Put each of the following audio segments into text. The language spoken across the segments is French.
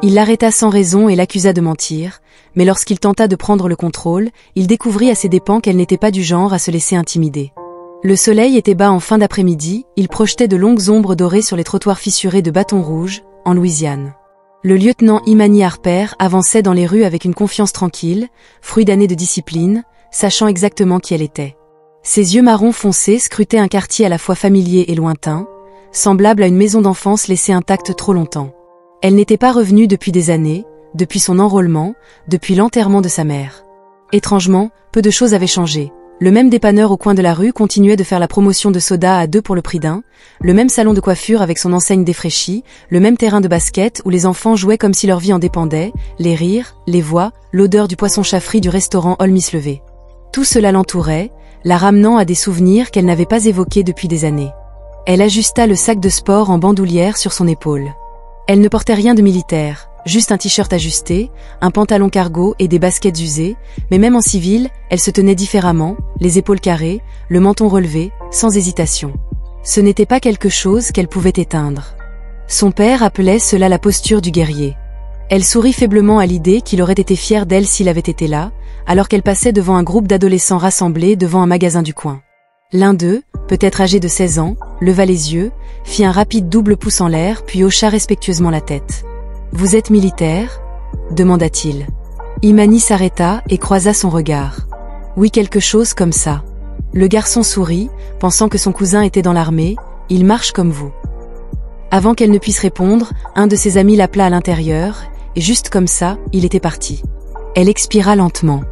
Il l'arrêta sans raison et l'accusa de mentir, mais lorsqu'il tenta de prendre le contrôle, il découvrit à ses dépens qu'elle n'était pas du genre à se laisser intimider. Le soleil était bas en fin d'après-midi, il projetait de longues ombres dorées sur les trottoirs fissurés de Bâton Rouge, en Louisiane. Le lieutenant Imani Harper avançait dans les rues avec une confiance tranquille, fruit d'années de discipline, sachant exactement qui elle était. Ses yeux marrons foncés scrutaient un quartier à la fois familier et lointain, semblable à une maison d'enfance laissée intacte trop longtemps. Elle n'était pas revenue depuis des années, depuis son enrôlement, depuis l'enterrement de sa mère. Étrangement, peu de choses avaient changé. Le même dépanneur au coin de la rue continuait de faire la promotion de soda à 2 pour le prix d'un, le même salon de coiffure avec son enseigne défraîchie, le même terrain de basket où les enfants jouaient comme si leur vie en dépendait, les rires, les voix, l'odeur du poisson-chat frit du restaurant All Miss Levé. Tout cela l'entourait, la ramenant à des souvenirs qu'elle n'avait pas évoqués depuis des années. Elle ajusta le sac de sport en bandoulière sur son épaule. Elle ne portait rien de militaire, juste un t-shirt ajusté, un pantalon cargo et des baskets usées, mais même en civil, elle se tenait différemment, les épaules carrées, le menton relevé, sans hésitation. Ce n'était pas quelque chose qu'elle pouvait éteindre. Son père appelait cela la posture du guerrier. Elle sourit faiblement à l'idée qu'il aurait été fier d'elle s'il avait été là, alors qu'elle passait devant un groupe d'adolescents rassemblés devant un magasin du coin. L'un d'eux, peut-être âgé de 16 ans, leva les yeux, fit un rapide double pouce en l'air puis hocha respectueusement la tête. « Vous êtes militaire ?» demanda-t-il. Imani s'arrêta et croisa son regard. « Oui, quelque chose comme ça. » Le garçon sourit, pensant que son cousin était dans l'armée. « Il marche comme vous. » Avant qu'elle ne puisse répondre, un de ses amis l'appela à l'intérieur, et juste comme ça, il était parti. Elle expira lentement.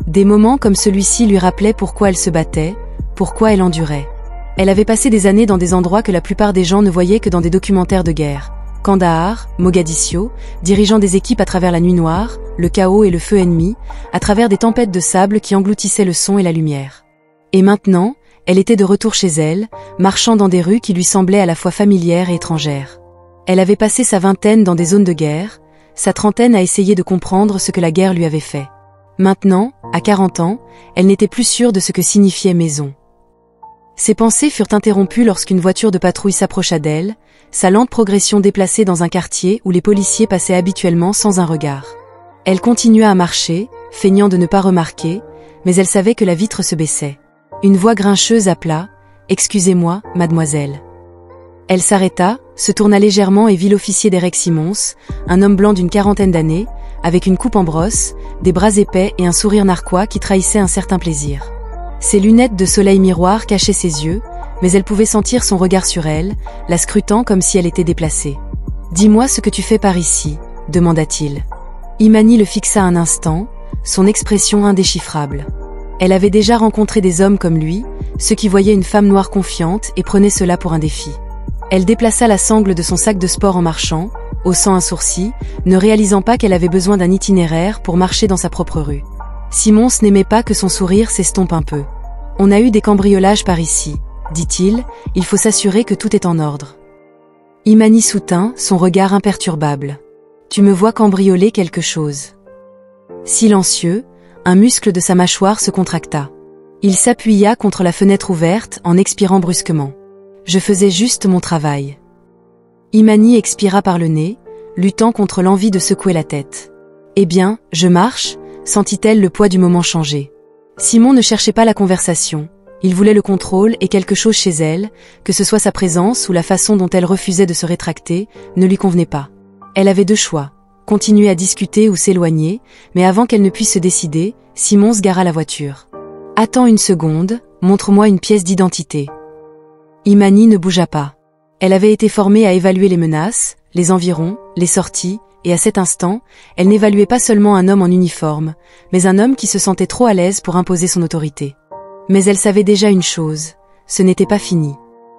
Des moments comme celui-ci lui rappelaient pourquoi elle se battait, pourquoi elle endurait. Elle avait passé des années dans des endroits que la plupart des gens ne voyaient que dans des documentaires de guerre. Kandahar, Mogadiscio, dirigeant des équipes à travers la nuit noire, le chaos et le feu ennemi, à travers des tempêtes de sable qui engloutissaient le son et la lumière. Et maintenant, elle était de retour chez elle, marchant dans des rues qui lui semblaient à la fois familières et étrangères. Elle avait passé sa vingtaine dans des zones de guerre, sa trentaine à essayer de comprendre ce que la guerre lui avait fait. Maintenant, à 40 ans, elle n'était plus sûre de ce que signifiait maison. Ses pensées furent interrompues lorsqu'une voiture de patrouille s'approcha d'elle, sa lente progression déplacée dans un quartier où les policiers passaient habituellement sans un regard. Elle continua à marcher, feignant de ne pas remarquer, mais elle savait que la vitre se baissait. Une voix grincheuse appela « Excusez-moi, mademoiselle ». Elle s'arrêta, se tourna légèrement et vit l'officier Derek Simmons, un homme blanc d'une quarantaine d'années, avec une coupe en brosse, des bras épais et un sourire narquois qui trahissait un certain plaisir. Ses lunettes de soleil miroir cachaient ses yeux, mais elle pouvait sentir son regard sur elle, la scrutant comme si elle était déplacée. « Dis-moi ce que tu fais par ici » demanda-t-il. Imani le fixa un instant, son expression indéchiffrable. Elle avait déjà rencontré des hommes comme lui, ceux qui voyaient une femme noire confiante et prenaient cela pour un défi. Elle déplaça la sangle de son sac de sport en marchant, haussant un sourcil, ne réalisant pas qu'elle avait besoin d'un itinéraire pour marcher dans sa propre rue. Simmons n'aimait pas que son sourire s'estompe un peu. « On a eu des cambriolages par ici, » dit-il, « il faut s'assurer que tout est en ordre. » Imani soutint, son regard imperturbable. « Tu me vois cambrioler quelque chose. » Silencieux, un muscle de sa mâchoire se contracta. Il s'appuya contre la fenêtre ouverte en expirant brusquement. « Je faisais juste mon travail. » Imani expira par le nez, luttant contre l'envie de secouer la tête. « Eh bien, je marche » sentit-elle le poids du moment changer. Simon ne cherchait pas la conversation. Il voulait le contrôle et quelque chose chez elle, que ce soit sa présence ou la façon dont elle refusait de se rétracter, ne lui convenait pas. Elle avait deux choix, continuer à discuter ou s'éloigner, mais avant qu'elle ne puisse se décider, Simmons gara la voiture. « Attends une seconde, montre-moi une pièce d'identité. » Imani ne bougea pas. Elle avait été formée à évaluer les menaces, les environs, les sorties, et à cet instant, elle n'évaluait pas seulement un homme en uniforme, mais un homme qui se sentait trop à l'aise pour imposer son autorité. Mais elle savait déjà une chose, ce n'était pas fini.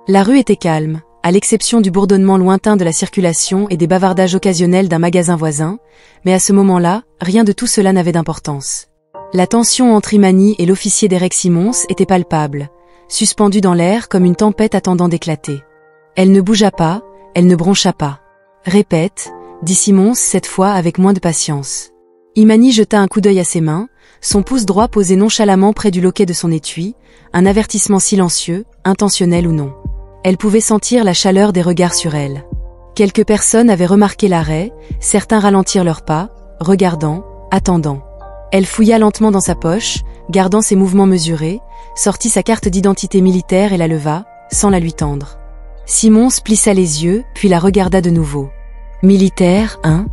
La rue était calme, à l'exception du bourdonnement lointain de la circulation et des bavardages occasionnels d'un magasin voisin, mais à ce moment-là, rien de tout cela n'avait d'importance. La tension entre Imani et l'officier Derek Simmons était palpable, suspendue dans l'air comme une tempête attendant d'éclater. Elle ne bougea pas, elle ne broncha pas. « Répète », dit Simmons cette fois avec moins de patience. Imani jeta un coup d'œil à ses mains, son pouce droit posé nonchalamment près du loquet de son étui, un avertissement silencieux, intentionnel ou non. Elle pouvait sentir la chaleur des regards sur elle. Quelques personnes avaient remarqué l'arrêt, certains ralentirent leurs pas, regardant, attendant. Elle fouilla lentement dans sa poche, gardant ses mouvements mesurés, sortit sa carte d'identité militaire et la leva, sans la lui tendre. Simons plissa les yeux, puis la regarda de nouveau. Militaire, hein?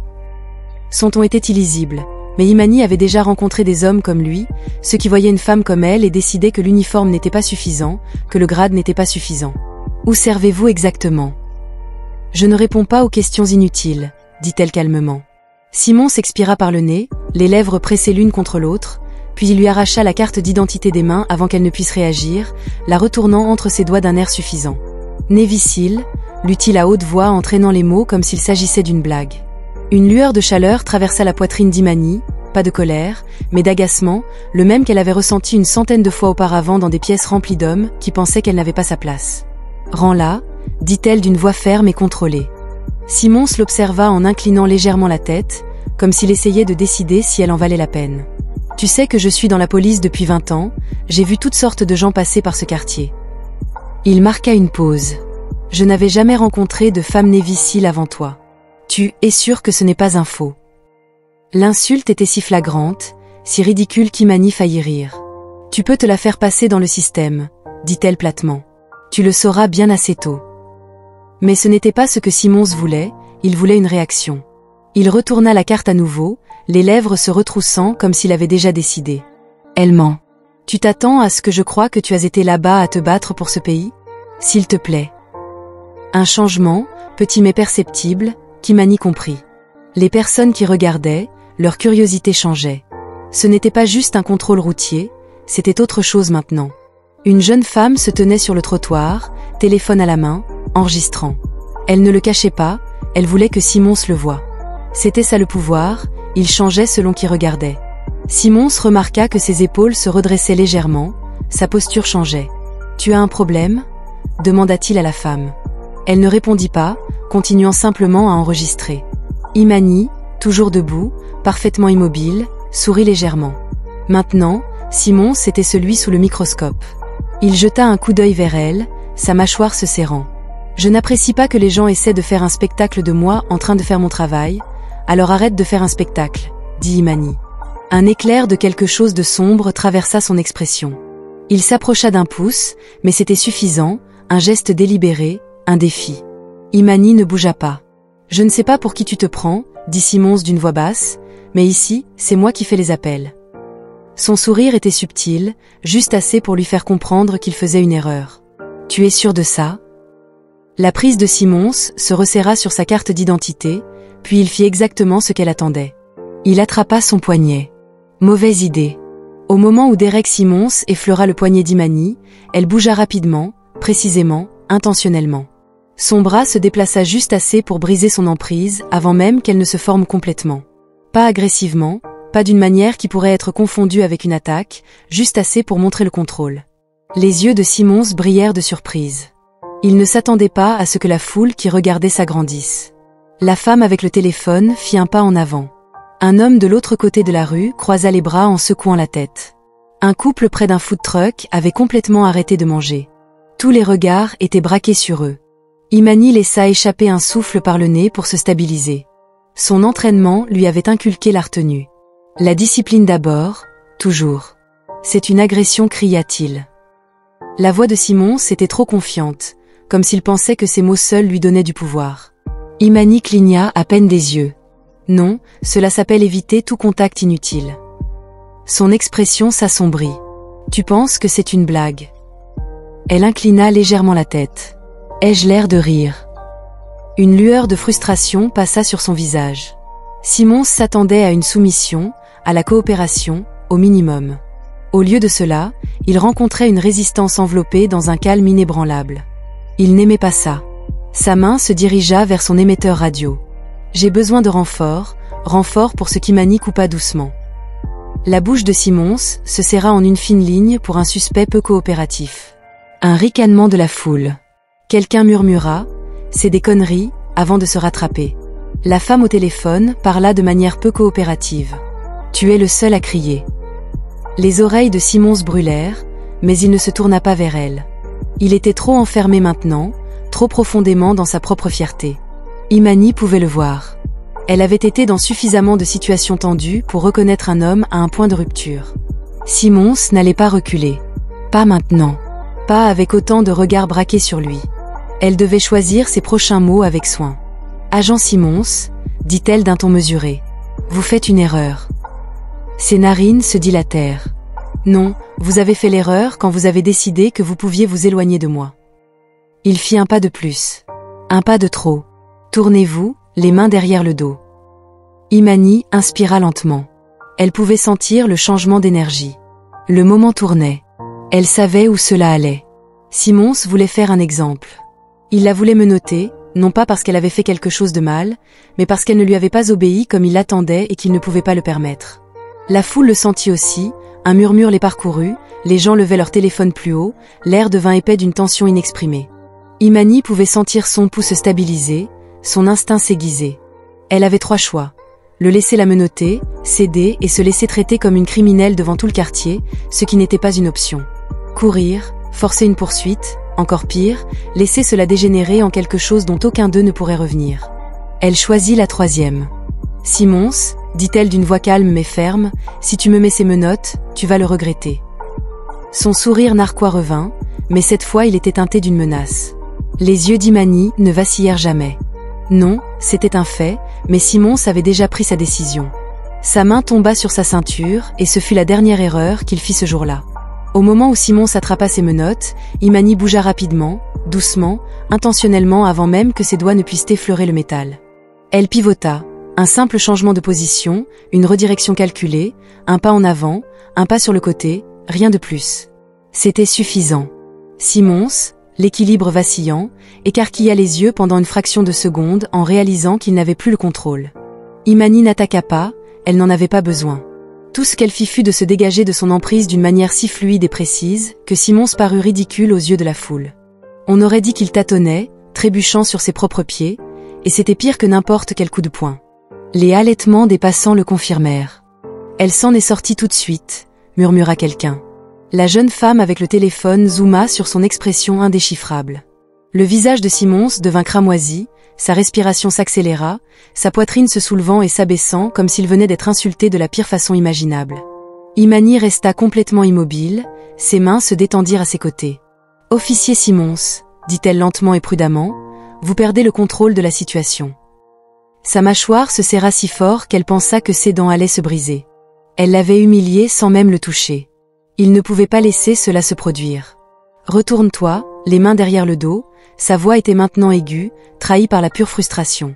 Son ton était illisible, mais Imani avait déjà rencontré des hommes comme lui, ceux qui voyaient une femme comme elle et décidaient que l'uniforme n'était pas suffisant, que le grade n'était pas suffisant. Où servez-vous exactement? Je ne réponds pas aux questions inutiles, dit-elle calmement. Simons expira par le nez, les lèvres pressées l'une contre l'autre, puis il lui arracha la carte d'identité des mains avant qu'elle ne puisse réagir, la retournant entre ses doigts d'un air suffisant. Navy Seal, lut-il à haute voix en traînant les mots comme s'il s'agissait d'une blague. Une lueur de chaleur traversa la poitrine d'Imani, pas de colère, mais d'agacement, le même qu'elle avait ressenti une centaine de fois auparavant dans des pièces remplies d'hommes qui pensaient qu'elle n'avait pas sa place. « Rends-la », dit-elle d'une voix ferme et contrôlée. Simons l'observa en inclinant légèrement la tête, comme s'il essayait de décider si elle en valait la peine. « Tu sais que je suis dans la police depuis 20 ans, j'ai vu toutes sortes de gens passer par ce quartier. » Il marqua une pause. « Je n'avais jamais rencontré de femme Navy Seal avant toi. Tu es sûr que ce n'est pas un faux. » L'insulte était si flagrante, si ridicule qu'Imani faillit rire. « Tu peux te la faire passer dans le système, » dit-elle platement. « Tu le sauras bien assez tôt. » Mais ce n'était pas ce que Simons voulait, il voulait une réaction. Il retourna la carte à nouveau, les lèvres se retroussant comme s'il avait déjà décidé. « Elle ment. Tu t'attends à ce que je croie que tu as été là-bas à te battre pour ce pays? S'il te plaît. » Un changement, petit mais perceptible, qu'Imani comprit. Les personnes qui regardaient, leur curiosité changeait. Ce n'était pas juste un contrôle routier, c'était autre chose maintenant. Une jeune femme se tenait sur le trottoir, téléphone à la main, enregistrant. Elle ne le cachait pas, elle voulait que Simons le voie. C'était ça le pouvoir, il changeait selon qui regardait. Simons remarqua que ses épaules se redressaient légèrement, sa posture changeait. « Tu as un problème ?» demanda-t-il à la femme. Elle ne répondit pas, continuant simplement à enregistrer. Imani, toujours debout, parfaitement immobile, sourit légèrement. Maintenant, Simons était celui sous le microscope. Il jeta un coup d'œil vers elle, sa mâchoire se serrant. « Je n'apprécie pas que les gens essaient de faire un spectacle de moi en train de faire mon travail, alors arrête de faire un spectacle, » dit Imani. Un éclair de quelque chose de sombre traversa son expression. Il s'approcha d'un pouce, mais c'était suffisant, un geste délibéré, un défi. Imani ne bougea pas. « Je ne sais pas pour qui tu te prends, » dit Simons d'une voix basse, « mais ici, c'est moi qui fais les appels. » Son sourire était subtil, juste assez pour lui faire comprendre qu'il faisait une erreur. « Tu es sûr de ça ?» La prise de Simons se resserra sur sa carte d'identité, puis il fit exactement ce qu'elle attendait. Il attrapa son poignet. Mauvaise idée. Au moment où Derek Simons effleura le poignet d'Imani, elle bougea rapidement, précisément, intentionnellement. Son bras se déplaça juste assez pour briser son emprise avant même qu'elle ne se forme complètement. Pas agressivement, pas d'une manière qui pourrait être confondue avec une attaque, juste assez pour montrer le contrôle. Les yeux de Simons brillèrent de surprise. Il ne s'attendait pas à ce que la foule qui regardait s'agrandisse. La femme avec le téléphone fit un pas en avant. Un homme de l'autre côté de la rue croisa les bras en secouant la tête. Un couple près d'un food truck avait complètement arrêté de manger. Tous les regards étaient braqués sur eux. Imani laissa échapper un souffle par le nez pour se stabiliser. Son entraînement lui avait inculqué la retenue. La discipline d'abord, toujours. C'est une agression, cria-t-il. La voix de Simons était trop confiante, comme s'il pensait que ces mots seuls lui donnaient du pouvoir. Imani cligna à peine des yeux. Non, cela s'appelle éviter tout contact inutile. Son expression s'assombrit. Tu penses que c'est une blague? Elle inclina légèrement la tête. Ai-je l'air de rire? Une lueur de frustration passa sur son visage. Simons s'attendait à une soumission, à la coopération, au minimum. Au lieu de cela, il rencontrait une résistance enveloppée dans un calme inébranlable. Il n'aimait pas ça. Sa main se dirigea vers son émetteur radio. « J'ai besoin de renfort pour ce qu'Imani coupa doucement. » La bouche de Simons se serra en une fine ligne pour un suspect peu coopératif. Un ricanement de la foule. Quelqu'un murmura « C'est des conneries » avant de se rattraper. La femme au téléphone parla de manière peu coopérative. « Tu es le seul à crier. » Les oreilles de Simons brûlèrent, mais il ne se tourna pas vers elle. Il était trop enfermé maintenant, trop profondément dans sa propre fierté. Imani pouvait le voir. Elle avait été dans suffisamment de situations tendues pour reconnaître un homme à un point de rupture. Simons n'allait pas reculer. Pas maintenant. Pas avec autant de regards braqués sur lui. Elle devait choisir ses prochains mots avec soin. « Agent Simons », dit-elle d'un ton mesuré. « Vous faites une erreur. » Ses narines se dilatèrent. « Non, vous avez fait l'erreur quand vous avez décidé que vous pouviez vous éloigner de moi. » Il fit un pas de plus. Un pas de trop. « Tournez-vous, les mains derrière le dos. » Imani inspira lentement. Elle pouvait sentir le changement d'énergie. Le moment tournait. Elle savait où cela allait. Simons voulait faire un exemple. Il la voulait menotter, non pas parce qu'elle avait fait quelque chose de mal, mais parce qu'elle ne lui avait pas obéi comme il l'attendait et qu'il ne pouvait pas le permettre. La foule le sentit aussi, un murmure les parcourut, les gens levaient leur téléphone plus haut, l'air devint épais d'une tension inexprimée. Imani pouvait sentir son pouls se stabiliser, son instinct s'aiguiser. Elle avait 3 choix. Le laisser la menotter, céder et se laisser traiter comme une criminelle devant tout le quartier, ce qui n'était pas une option. Courir, forcer une poursuite, encore pire, laisser cela dégénérer en quelque chose dont aucun d'eux ne pourrait revenir. Elle choisit la 3e. « Simons, dit-elle d'une voix calme mais ferme, si tu me mets ces menottes, tu vas le regretter. » Son sourire narquois revint, mais cette fois il était teinté d'une menace. Les yeux d'Imani ne vacillèrent jamais. Non, c'était un fait, mais Simons avait déjà pris sa décision. Sa main tomba sur sa ceinture, et ce fut la dernière erreur qu'il fit ce jour-là. Au moment où Simons attrapa ses menottes, Imani bougea rapidement, doucement, intentionnellement avant même que ses doigts ne puissent effleurer le métal. Elle pivota, un simple changement de position, une redirection calculée, un pas en avant, un pas sur le côté, rien de plus. C'était suffisant. Simons, l'équilibre vacillant, écarquilla les yeux pendant une fraction de seconde en réalisant qu'il n'avait plus le contrôle. Imani n'attaqua pas, elle n'en avait pas besoin. Tout ce qu'elle fit fut de se dégager de son emprise d'une manière si fluide et précise que Simons parut ridicule aux yeux de la foule. On aurait dit qu'il tâtonnait, trébuchant sur ses propres pieds, et c'était pire que n'importe quel coup de poing. Les halètements des passants le confirmèrent. « Elle s'en est sortie tout de suite », murmura quelqu'un. La jeune femme avec le téléphone zooma sur son expression indéchiffrable. Le visage de Simons devint cramoisi, sa respiration s'accéléra, sa poitrine se soulevant et s'abaissant comme s'il venait d'être insulté de la pire façon imaginable. Imani resta complètement immobile, ses mains se détendirent à ses côtés. « Officier Simons, dit-elle lentement et prudemment, vous perdez le contrôle de la situation. » Sa mâchoire se serra si fort qu'elle pensa que ses dents allaient se briser. Elle l'avait humilié sans même le toucher. Il ne pouvait pas laisser cela se produire. « Retourne-toi, les mains derrière le dos », sa voix était maintenant aiguë, trahie par la pure frustration.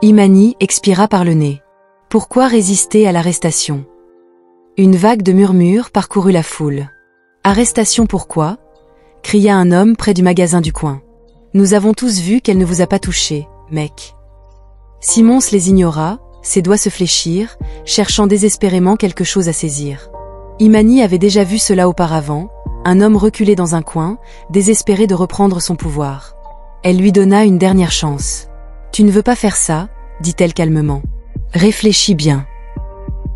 Imani expira par le nez. Pourquoi résister à l'arrestation? Une vague de murmures parcourut la foule. « Arrestation pourquoi ?» cria un homme près du magasin du coin. « Nous avons tous vu qu'elle ne vous a pas touché, mec. » Simons les ignora, ses doigts se fléchirent, cherchant désespérément quelque chose à saisir. Imani avait déjà vu cela auparavant, un homme reculé dans un coin, désespéré de reprendre son pouvoir. Elle lui donna une dernière chance. « Tu ne veux pas faire ça ?» dit-elle calmement. « Réfléchis bien. »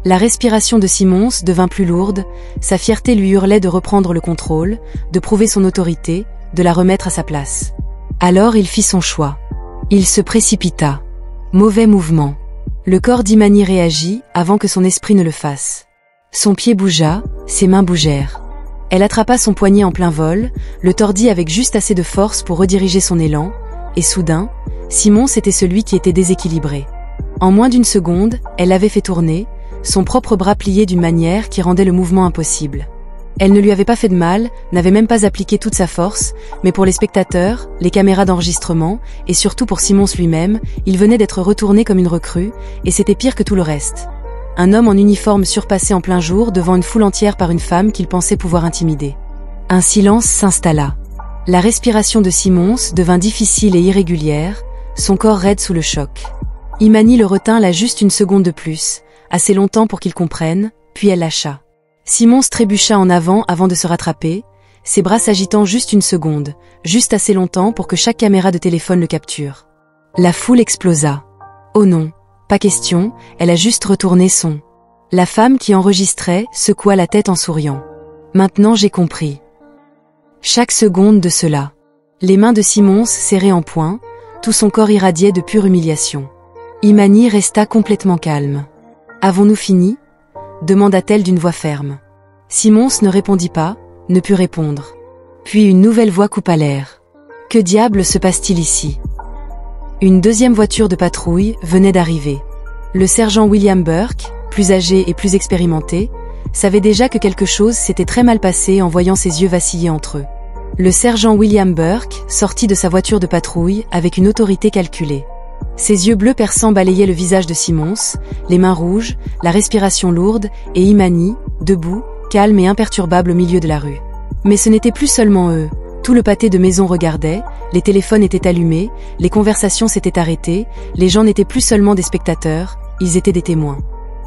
La respiration de Simons devint plus lourde, sa fierté lui hurlait de reprendre le contrôle, de prouver son autorité, de la remettre à sa place. Alors il fit son choix. Il se précipita. Mauvais mouvement. Le corps d'Imani réagit avant que son esprit ne le fasse. Son pied bougea, ses mains bougèrent. Elle attrapa son poignet en plein vol, le tordit avec juste assez de force pour rediriger son élan, et soudain, Simons était celui qui était déséquilibré. En moins d'une seconde, elle l'avait fait tourner, son propre bras plié d'une manière qui rendait le mouvement impossible. Elle ne lui avait pas fait de mal, n'avait même pas appliqué toute sa force, mais pour les spectateurs, les caméras d'enregistrement, et surtout pour Simons lui-même, il venait d'être retourné comme une recrue, et c'était pire que tout le reste. Un homme en uniforme surpassé en plein jour devant une foule entière par une femme qu'il pensait pouvoir intimider. Un silence s'installa. La respiration de Simons devint difficile et irrégulière, son corps raide sous le choc. Imani le retint là juste une seconde de plus, assez longtemps pour qu'il comprenne, puis elle lâcha. Simons trébucha en avant de se rattraper, ses bras s'agitant juste une seconde, juste assez longtemps pour que chaque caméra de téléphone le capture. La foule explosa. Oh non, pas question, elle a juste retourné son. La femme qui enregistrait secoua la tête en souriant. Maintenant j'ai compris. Chaque seconde de cela. Les mains de Simons serrées en poing, Tout son corps irradiait de pure humiliation. Imani resta complètement calme. « Avons-nous fini ?» demanda-t-elle d'une voix ferme. Simons ne répondit pas, ne put répondre. Puis une nouvelle voix coupa l'air. « Que diable se passe-t-il ici ?» Une deuxième voiture de patrouille venait d'arriver. Le sergent William Burke, plus âgé et plus expérimenté, savait déjà que quelque chose s'était très mal passé en voyant ses yeux vaciller entre eux. Le sergent William Burke sortit de sa voiture de patrouille avec une autorité calculée. Ses yeux bleus perçants balayaient le visage de Simons, les mains rouges, la respiration lourde, et Imani, debout, calme et imperturbable au milieu de la rue. Mais ce n'était plus seulement eux. Tout le pâté de maison regardait, les téléphones étaient allumés, les conversations s'étaient arrêtées, les gens n'étaient plus seulement des spectateurs, ils étaient des témoins.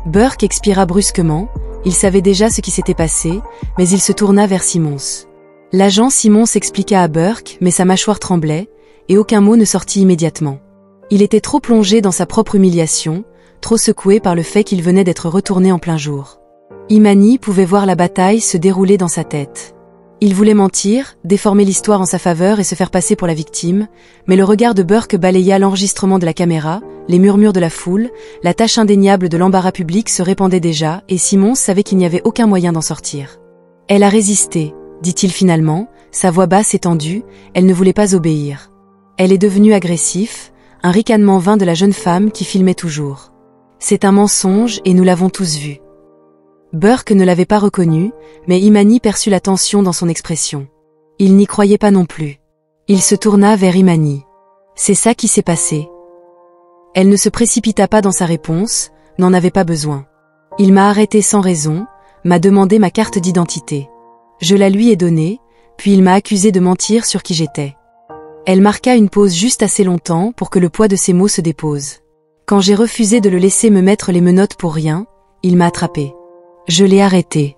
Burke expira brusquement, il savait déjà ce qui s'était passé, mais il se tourna vers Simons. L'agent Simons expliqua à Burke, mais sa mâchoire tremblait, et aucun mot ne sortit immédiatement. Il était trop plongé dans sa propre humiliation, trop secoué par le fait qu'il venait d'être retourné en plein jour. Imani pouvait voir la bataille se dérouler dans sa tête. Il voulait mentir, déformer l'histoire en sa faveur et se faire passer pour la victime, mais le regard de Burke balaya l'enregistrement de la caméra, les murmures de la foule, la tache indéniable de l'embarras public se répandait déjà, et Simons savait qu'il n'y avait aucun moyen d'en sortir. « Elle a résisté », dit-il finalement, sa voix basse et tendue, elle ne voulait pas obéir. Elle est devenue agressif, un ricanement vain de la jeune femme qui filmait toujours. C'est un mensonge et nous l'avons tous vu. Burke ne l'avait pas reconnu, mais Imani perçut la tension dans son expression. Il n'y croyait pas non plus. Il se tourna vers Imani. « C'est ça qui s'est passé. » Elle ne se précipita pas dans sa réponse, n'en avait pas besoin. Il m'a arrêté sans raison, m'a demandé ma carte d'identité. Je la lui ai donnée, puis il m'a accusé de mentir sur qui j'étais. Elle marqua une pause juste assez longtemps pour que le poids de ses mots se dépose. Quand j'ai refusé de le laisser me mettre les menottes pour rien, il m'a attrapé. Je l'ai arrêté.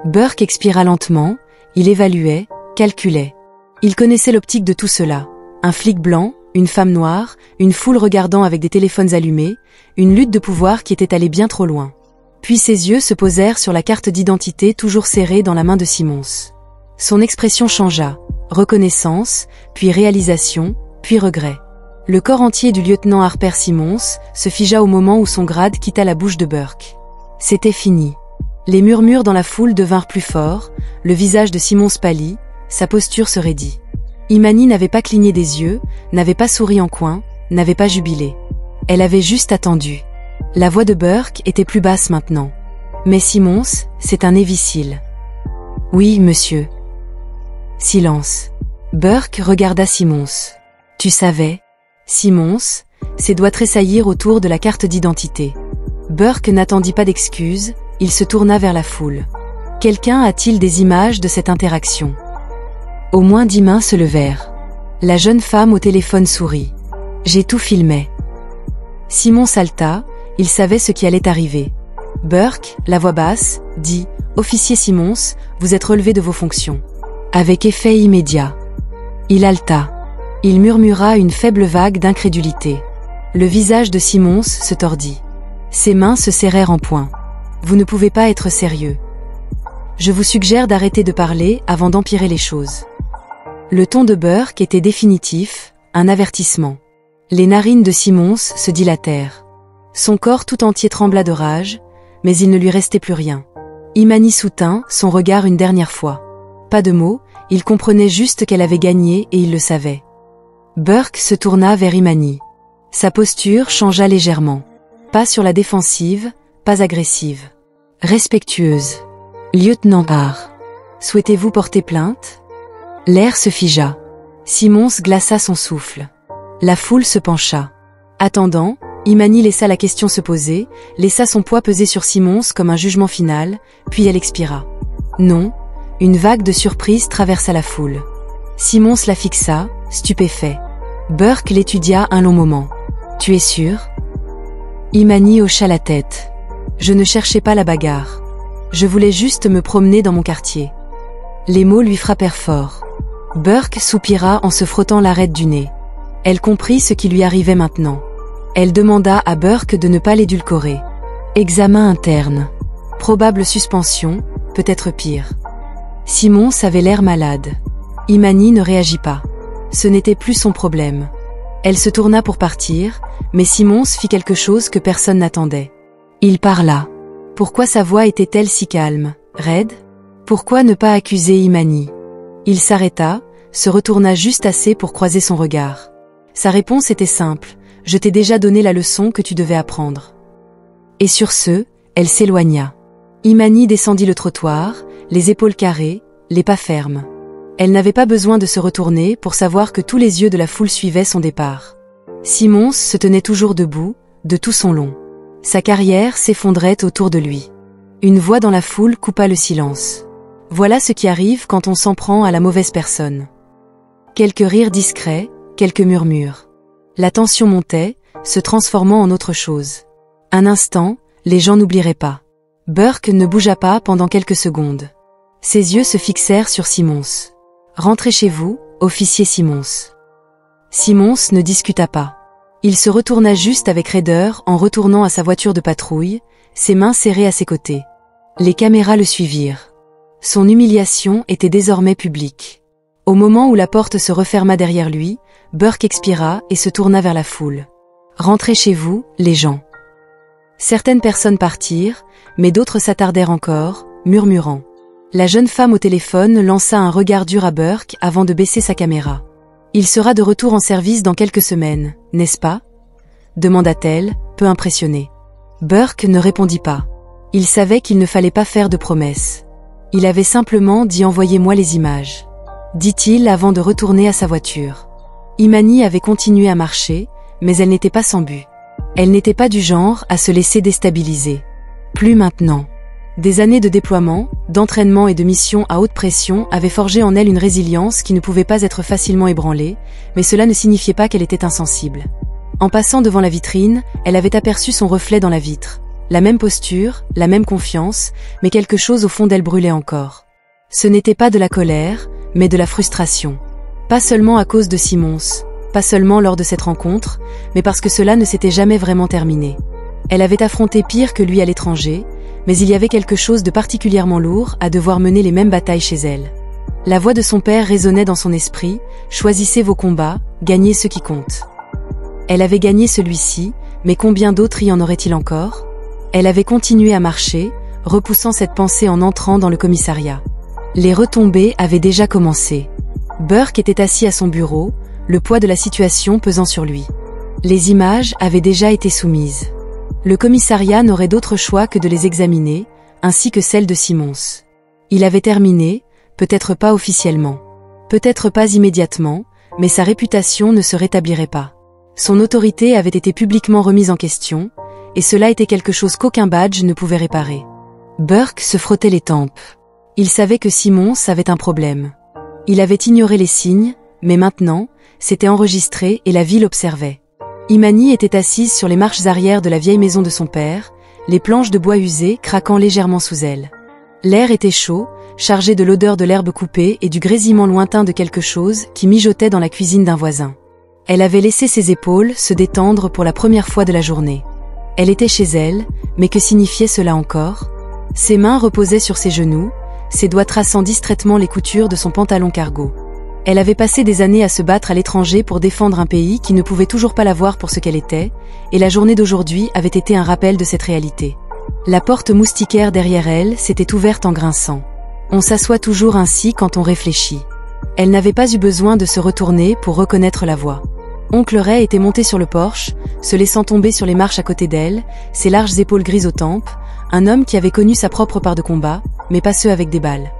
Burke expira lentement, il évaluait, calculait. Il connaissait l'optique de tout cela. Un flic blanc, une femme noire, une foule regardant avec des téléphones allumés, une lutte de pouvoir qui était allée bien trop loin. Puis ses yeux se posèrent sur la carte d'identité toujours serrée dans la main de Simons. Son expression changea, reconnaissance, puis réalisation, puis regret. Le corps entier du lieutenant Harper Simons se figea au moment où son grade quitta la bouche de Burke. C'était fini. Les murmures dans la foule devinrent plus forts, le visage de Simons pâlit, sa posture se raidit. Imani n'avait pas cligné des yeux, n'avait pas souri en coin, n'avait pas jubilé. Elle avait juste attendu. La voix de Burke était plus basse maintenant. Mais Simons, c'est un imbécile. Oui, monsieur. Silence. Burke regarda Simons. Tu savais? Simons, ses doigts tressaillirent autour de la carte d'identité. Burke n'attendit pas d'excuses, il se tourna vers la foule. Quelqu'un a-t-il des images de cette interaction? Au moins 10 mains se levèrent. La jeune femme au téléphone sourit. J'ai tout filmé. Simons salta, il savait ce qui allait arriver. Burke, la voix basse, dit « Officier Simons, vous êtes relevé de vos fonctions. » Avec effet immédiat. Il haleta. Il murmura une faible vague d'incrédulité. Le visage de Simons se tordit. Ses mains se serrèrent en poing. Vous ne pouvez pas être sérieux. Je vous suggère d'arrêter de parler avant d'empirer les choses. Le ton de Burke était définitif, un avertissement. Les narines de Simons se dilatèrent. Son corps tout entier trembla de rage, mais il ne lui restait plus rien. Imani soutint son regard une dernière fois. Pas de mots, il comprenait juste qu'elle avait gagné et il le savait. Burke se tourna vers Imani. Sa posture changea légèrement. Pas sur la défensive, pas agressive. Respectueuse. Lieutenant Barr. Souhaitez-vous porter plainte? L'air se figea. Simons glaça son souffle. La foule se pencha. Attendant, Imani laissa la question se poser, laissa son poids peser sur Simons comme un jugement final, puis elle expira. Non, une vague de surprise traversa la foule. Simons la fixa, stupéfait. Burke l'étudia un long moment. Tu es sûr? Imani hocha la tête. Je ne cherchais pas la bagarre. Je voulais juste me promener dans mon quartier. Les mots lui frappèrent fort. Burke soupira en se frottant l'arête du nez. Elle comprit ce qui lui arrivait maintenant. Elle demanda à Burke de ne pas l'édulcorer. Examen interne. Probable suspension, peut-être pire. Simons avait l'air malade. Imani ne réagit pas. Ce n'était plus son problème. Elle se tourna pour partir, mais Simons fit quelque chose que personne n'attendait. Il parla. Pourquoi sa voix était-elle si calme, raide? Pourquoi ne pas accuser Imani? Il s'arrêta, se retourna juste assez pour croiser son regard. Sa réponse était simple, « Je t'ai déjà donné la leçon que tu devais apprendre. » Et sur ce, elle s'éloigna. Imani descendit le trottoir, les épaules carrées, les pas fermes. Elle n'avait pas besoin de se retourner pour savoir que tous les yeux de la foule suivaient son départ. Simons se tenait toujours debout, de tout son long. Sa carrière s'effondrait autour de lui. Une voix dans la foule coupa le silence. Voilà ce qui arrive quand on s'en prend à la mauvaise personne. Quelques rires discrets, quelques murmures. La tension montait, se transformant en autre chose. Un instant, les gens n'oublieraient pas. Burke ne bougea pas pendant quelques secondes. Ses yeux se fixèrent sur Simons. « Rentrez chez vous, officier Simons. » Simons ne discuta pas. Il se retourna juste avec raideur en retournant à sa voiture de patrouille, ses mains serrées à ses côtés. Les caméras le suivirent. Son humiliation était désormais publique. Au moment où la porte se referma derrière lui, Burke expira et se tourna vers la foule. « Rentrez chez vous, les gens. » Certaines personnes partirent, mais d'autres s'attardèrent encore, murmurant. La jeune femme au téléphone lança un regard dur à Burke avant de baisser sa caméra. « Il sera de retour en service dans quelques semaines, n'est-ce pas ?» demanda-t-elle, peu impressionnée. Burke ne répondit pas. Il savait qu'il ne fallait pas faire de promesses. Il avait simplement dit « Envoyez-moi les images », dit-il avant de retourner à sa voiture. Imani avait continué à marcher, mais elle n'était pas sans but. Elle n'était pas du genre à se laisser déstabiliser. Plus maintenant. Des années de déploiement, d'entraînement et de missions à haute pression avaient forgé en elle une résilience qui ne pouvait pas être facilement ébranlée, mais cela ne signifiait pas qu'elle était insensible. En passant devant la vitrine, elle avait aperçu son reflet dans la vitre. La même posture, la même confiance, mais quelque chose au fond d'elle brûlait encore. Ce n'était pas de la colère, mais de la frustration. Pas seulement à cause de Simons, pas seulement lors de cette rencontre, mais parce que cela ne s'était jamais vraiment terminé. Elle avait affronté pire que lui à l'étranger, mais il y avait quelque chose de particulièrement lourd à devoir mener les mêmes batailles chez elle. La voix de son père résonnait dans son esprit, « Choisissez vos combats, gagnez ce qui compte ». Elle avait gagné celui-ci, mais combien d'autres y en aurait-il encore? Elle avait continué à marcher, repoussant cette pensée en entrant dans le commissariat. Les retombées avaient déjà commencé. Burke était assis à son bureau, le poids de la situation pesant sur lui. Les images avaient déjà été soumises. Le commissariat n'aurait d'autre choix que de les examiner, ainsi que celles de Simons. Il avait terminé, peut-être pas officiellement. Peut-être pas immédiatement, mais sa réputation ne se rétablirait pas. Son autorité avait été publiquement remise en question, et cela était quelque chose qu'aucun badge ne pouvait réparer. Burke se frottait les tempes. Il savait que Simons avait un problème. Il avait ignoré les signes, mais maintenant, c'était enregistré et la ville observait. Imani était assise sur les marches arrière de la vieille maison de son père, les planches de bois usées craquant légèrement sous elle. L'air était chaud, chargé de l'odeur de l'herbe coupée et du grésillement lointain de quelque chose qui mijotait dans la cuisine d'un voisin. Elle avait laissé ses épaules se détendre pour la première fois de la journée. Elle était chez elle, mais que signifiait cela encore? Ses mains reposaient sur ses genoux, ses doigts traçant distraitement les coutures de son pantalon cargo. Elle avait passé des années à se battre à l'étranger pour défendre un pays qui ne pouvait toujours pas la voir pour ce qu'elle était, et la journée d'aujourd'hui avait été un rappel de cette réalité. La porte moustiquaire derrière elle s'était ouverte en grinçant. On s'assoit toujours ainsi quand on réfléchit. Elle n'avait pas eu besoin de se retourner pour reconnaître la voix. Oncle Ray était monté sur le porche, se laissant tomber sur les marches à côté d'elle, ses larges épaules grises aux tempes, un homme qui avait connu sa propre part de combat, mais pas ceux avec des balles.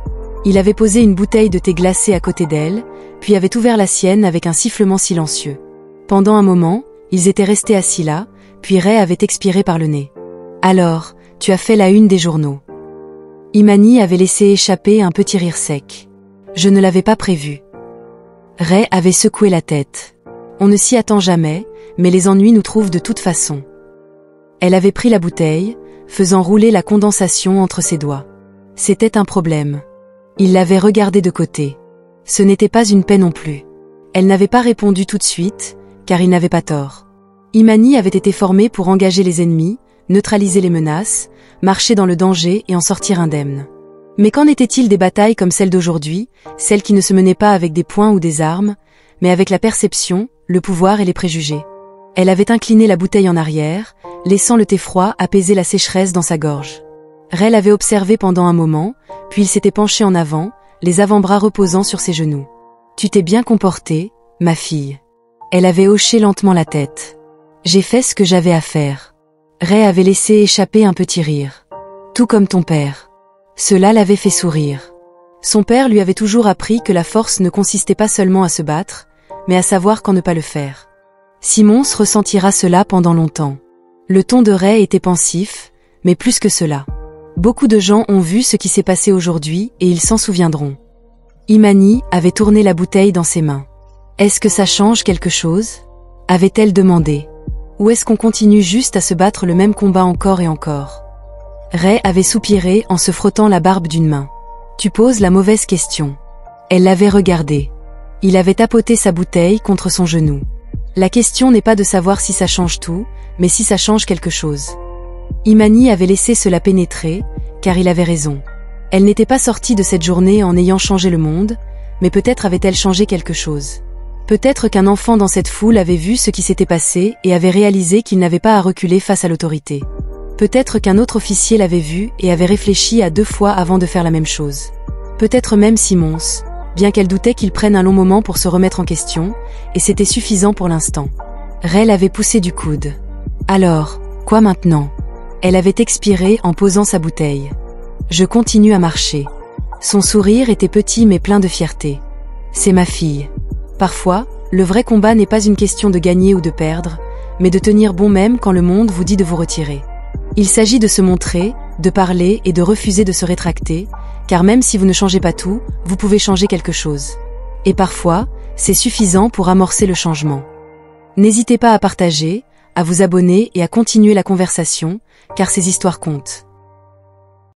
Il avait posé une bouteille de thé glacé à côté d'elle, puis avait ouvert la sienne avec un sifflement silencieux. Pendant un moment, ils étaient restés assis là, puis Ray avait expiré par le nez. « Alors, tu as fait la une des journaux. » Imani avait laissé échapper un petit rire sec. « Je ne l'avais pas prévu. » Ray avait secoué la tête. « On ne s'y attend jamais, mais les ennuis nous trouvent de toute façon. » Elle avait pris la bouteille, faisant rouler la condensation entre ses doigts. C'était un problème. Il l'avait regardée de côté. Ce n'était pas une paix non plus. Elle n'avait pas répondu tout de suite, car il n'avait pas tort. Imani avait été formée pour engager les ennemis, neutraliser les menaces, marcher dans le danger et en sortir indemne. Mais qu'en était-il des batailles comme celle d'aujourd'hui, celles qui ne se menaient pas avec des poings ou des armes, mais avec la perception, le pouvoir et les préjugés. Elle avait incliné la bouteille en arrière, laissant le thé froid apaiser la sécheresse dans sa gorge. Ray l'avait observé pendant un moment, puis il s'était penché en avant, les avant-bras reposant sur ses genoux. « Tu t'es bien comportée, ma fille. » Elle avait hoché lentement la tête. « J'ai fait ce que j'avais à faire. » Ray avait laissé échapper un petit rire. « Tout comme ton père. » Cela l'avait fait sourire. Son père lui avait toujours appris que la force ne consistait pas seulement à se battre, mais à savoir quand ne pas le faire. Simons ressentira cela pendant longtemps. Le ton de Ray était pensif, mais plus que cela. Beaucoup de gens ont vu ce qui s'est passé aujourd'hui et ils s'en souviendront. Imani avait tourné la bouteille dans ses mains. « Est-ce que ça change quelque chose ?» avait-elle demandé. « Ou est-ce qu'on continue juste à se battre le même combat encore et encore ?» Ray avait soupiré en se frottant la barbe d'une main. « Tu poses la mauvaise question. » Elle l'avait regardé. Il avait tapoté sa bouteille contre son genou. « La question n'est pas de savoir si ça change tout, mais si ça change quelque chose. » Imani avait laissé cela pénétrer, car il avait raison. Elle n'était pas sortie de cette journée en ayant changé le monde, mais peut-être avait-elle changé quelque chose. Peut-être qu'un enfant dans cette foule avait vu ce qui s'était passé et avait réalisé qu'il n'avait pas à reculer face à l'autorité. Peut-être qu'un autre officier l'avait vu et avait réfléchi à 2 fois avant de faire la même chose. Peut-être même Simons, bien qu'elle doutait qu'il prenne un long moment pour se remettre en question, et c'était suffisant pour l'instant. Ray l'avait poussé du coude. Alors, quoi maintenant ? Elle avait expiré en posant sa bouteille. Je continue à marcher. Son sourire était petit mais plein de fierté. C'est ma fille. Parfois, le vrai combat n'est pas une question de gagner ou de perdre, mais de tenir bon même quand le monde vous dit de vous retirer. Il s'agit de se montrer, de parler et de refuser de se rétracter, car même si vous ne changez pas tout, vous pouvez changer quelque chose. Et parfois, c'est suffisant pour amorcer le changement. N'hésitez pas à partager, à vous abonner et à continuer la conversation, car ces histoires comptent.